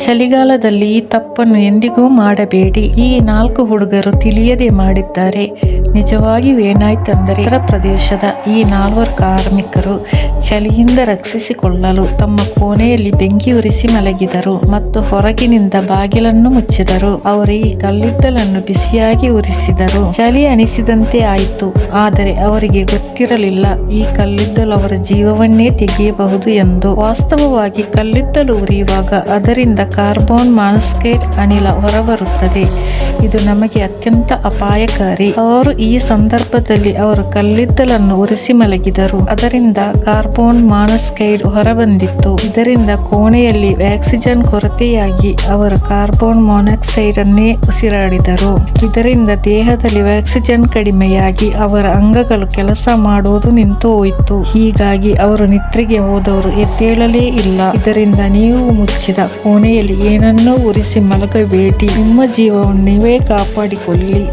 ಚಳಿಗಾಲದಲ್ಲಿ ಈ ತಪ್ಪನ್ನು ಎಂದಿಗೂ ಮಾಡಬೇಡಿ. ಈ 4 ಹುಡುಗರು ತಿಳಿಯದೆ ಮಾಡಿದ್ದಾರೆ. ನಿಜವಾಗಿಯೂ ಏನಾಯ್ತೆಂದರೆ, ಉತ್ತರ ಪ್ರದೇಶದ ಈ 4 ಕಾರ್ಮಿಕರು ಚಳಿಯಿಂದ ರಕ್ಷಿಸಿಕೊಳ್ಳಲು ತಮ್ಮ ಕೋಣೆಯಲ್ಲಿ ಬೆಂಕಿ ಉರಿಸಿ ಮಲಗಿದರು ಮತ್ತು ಹೊರಗಿನಿಂದ ಬಾಗಿಲನ್ನು ಮುಚ್ಚಿದರು. ಅವರು ಈ ಕಲ್ಲಿದ್ದಲನ್ನು ಬಿಸಿಯಾಗಿ ಉರಿಸಿದರು. ಚಳಿ ಅನಿಸಿದಂತೆ ಆಯಿತು, ಆದರೆ ಅವರಿಗೆ ಗೊತ್ತಿರಲಿಲ್ಲ ಈ ಕಲ್ಲಿದ್ದಲು ಅವರ ಜೀವವನ್ನೇ ತೆಗೆಯಬಹುದು ಎಂದು. ವಾಸ್ತವವಾಗಿ ಕಲ್ಲಿದ್ದಲು ಉರಿಯುವಾಗ ಅದರಿಂದ ಕಾರ್ಬನ್ ಮಾನಾಕ್ಸೈಡ್ ಅನಿಲ ಹೊರಬರುತ್ತದೆ. ಇದು ನಮಗೆ ಅತ್ಯಂತ ಅಪಾಯಕಾರಿ. ಅವರು ಈ ಸಂದರ್ಭದಲ್ಲಿ ಅವರು ಕಲ್ಲಿದ್ದಲನ್ನು ಉರಿಸಿ ಮಲಗಿದರು. ಅದರಿಂದ ಕಾರ್ಬನ್ ಮಾನಾಕ್ಸೈಡ್ ಹೊರಬಂದಿತ್ತು. ಇದರಿಂದ ಕೋಣೆಯಲ್ಲಿ ಆಕ್ಸಿಜನ್ ಕೊರತೆಯಾಗಿ ಅವರು ಕಾರ್ಬನ್ ಮಾನಾಕ್ಸೈಡ್ ಅನ್ನೇ ಉಸಿರಾಡಿದರು. ಇದರಿಂದ ದೇಹದಲ್ಲಿ ಆಕ್ಸಿಜನ್ ಕಡಿಮೆಯಾಗಿ ಅವರ ಅಂಗಗಳು ಕೆಲಸ ಮಾಡುವುದು ನಿಂತು ಹೋಯಿತು. ಹೀಗಾಗಿ ಅವರು ನಿದ್ರೆಗೆ ಹೋದವರು ಎದ್ದೇಳಲೇ ಇಲ್ಲ. ಇದರಿಂದ ನೀವು ಮುಚ್ಚಿದ ಕೋಣೆಯಲ್ಲಿ ಏನನ್ನೂ ಉರಿಸಿ ಮಲಗಬೇಡಿ. ನಿಮ್ಮ ಜೀವವನ್ನು ನೀವೇ ಕಾಪಾಡಿಕೊಳ್ಳಿ.